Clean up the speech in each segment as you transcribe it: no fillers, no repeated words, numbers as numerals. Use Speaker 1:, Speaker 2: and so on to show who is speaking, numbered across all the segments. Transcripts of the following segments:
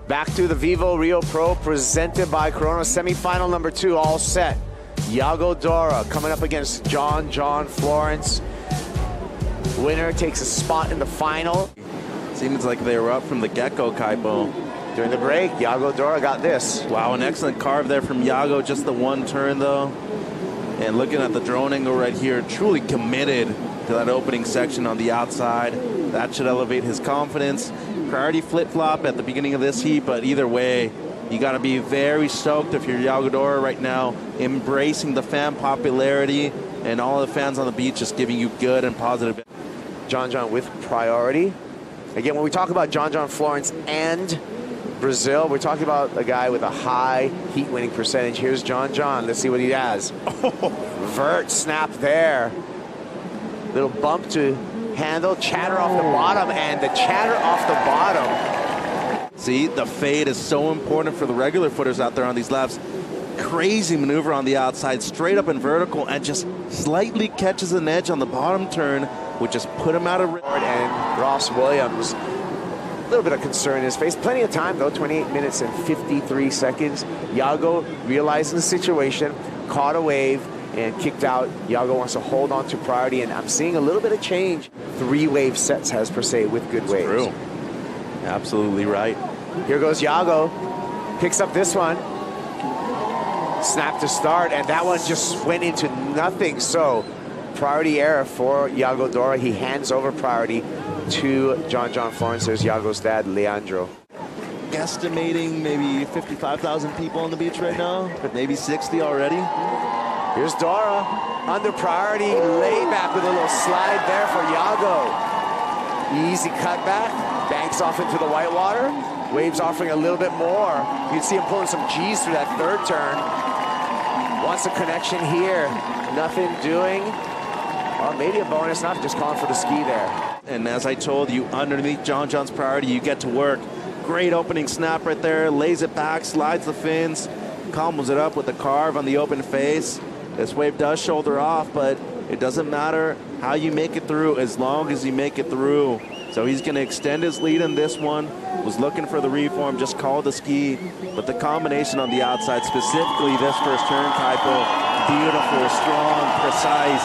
Speaker 1: Back to the VIVO Rio Pro presented by Corona. Semifinal number 2 all set. Yago Dora coming up against J.Florence. Winner takes a spot in the final.
Speaker 2: Seems like they were up from the get-go, Kaipo.
Speaker 1: During the break, Yago Dora got this.
Speaker 2: Wow, an excellent carve there from Yago. Just the one turn, though. And looking at the drone angle right here, truly committed to that opening section on the outside. That should elevate his confidence. Priority flip-flop at the beginning of this heat, but either way, you got to be very stoked if you're Yago Dora right now, embracing the fan popularity and all the fans on the beach just giving you good and positive.
Speaker 1: J.Florence with priority. Again, when we talk about J.Florence and Brazil, we're talking about a guy with a high heat winning percentage. Here's J.Florence. Let's see what he has. Vert snap there. Little bump to handle, chatter off the bottom, and the chatter off the bottom.
Speaker 2: See, the fade is so important for the regular footers out there on these laps. Crazy maneuver on the outside, straight up and vertical, and just slightly catches an edge on the bottom turn, which just put him out of range.
Speaker 1: And Ross Williams, a little bit of concern in his face. Plenty of time, though, 28 minutes and 53 seconds. Yago realizing the situation, caught a wave, and kicked out. Yago wants to hold on to priority, and I'm seeing a little bit of change. 3-wave sets has per se with good waves.
Speaker 2: True. Absolutely right.
Speaker 1: Here goes Yago. Picks up this one. Snap to start, and that one just went into nothing. So priority error for Yago Dora. He hands over priority to J.Florence. There's Yago's dad, Leandro.
Speaker 2: Guesstimating maybe 55,000 people on the beach right now, but maybe 60 already.
Speaker 1: Here's Dora under priority, layback with a little slide there for Yago. Easy cutback, banks off into the whitewater. Waves offering a little bit more. You can see him pulling some G's through that third turn. Wants a connection here. Nothing doing. Well, maybe a bonus, not just calling for the ski there.
Speaker 2: And as I told you, underneath J.'s priority, you get to work. Great opening snap right there. Lays it back, slides the fins, combos it up with the carve on the open face. This wave does shoulder off, but it doesn't matter how you make it through as long as you make it through. So he's going to extend his lead in this one. Was looking for the reform, just called the ski. But the combination on the outside, specifically this first turn, Kaipo, beautiful, strong, precise.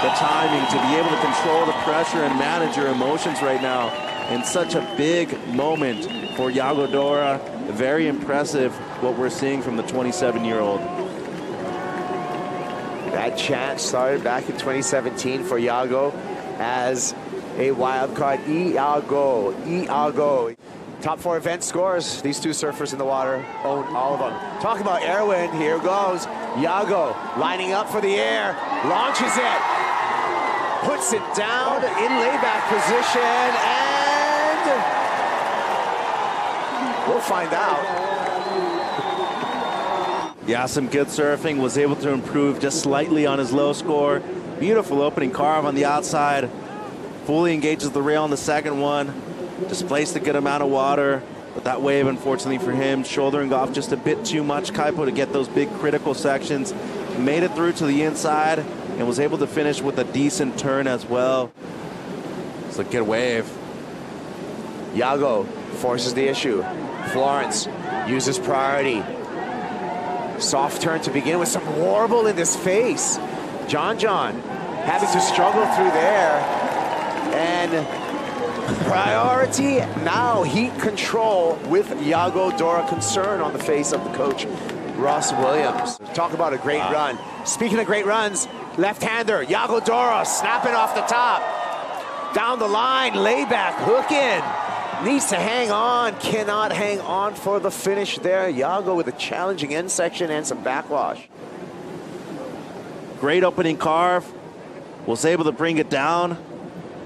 Speaker 2: The timing to be able to control the pressure and manage your emotions right now in such a big moment for Yago Dora. Very impressive what we're seeing from the 27-year-old.
Speaker 1: That chant started back in 2017 for Yago as a wild card. Yago. Top 4 event scores. These two surfers in the water own all of them. Talk about air wind. Here goes Yago lining up for the air. Launches it. Puts it down in layback position. And we'll find out.
Speaker 2: Yeah, some good surfing. Was able to improve just slightly on his low score. Beautiful opening carve on the outside. Fully engages the rail on the second one. Displaced a good amount of water. But that wave, unfortunately for him, shouldering off just a bit too much, Kaipo, to get those big critical sections. Made it through to the inside and was able to finish with a decent turn as well. It's a good wave.
Speaker 1: Yago forces the issue. Florence uses priority. Soft turn to begin with, some warble in this face. J.John having to struggle through there. And priority now heat control with Yago Dora. Concern on the face of the coach, Ross Williams. Talk about a great run. Speaking of great runs, left-hander, Yago Dora snapping off the top. Down the line, layback, hook in. Needs to hang on, cannot hang on for the finish there. Yago with a challenging end section and some backwash.
Speaker 2: Great opening carve. Was able to bring it down.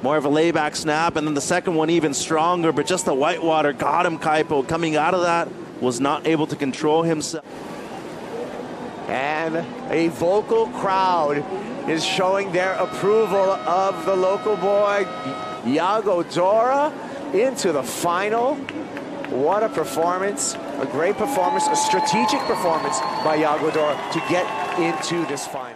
Speaker 2: More of a layback snap, and then the second one even stronger, but just the whitewater got him, Kaipo. Coming out of that, was not able to control himself.
Speaker 1: And a vocal crowd is showing their approval of the local boy, Yago Dora, into the final. What a performance, a great performance, a strategic performance by Yago Dora to get into this final.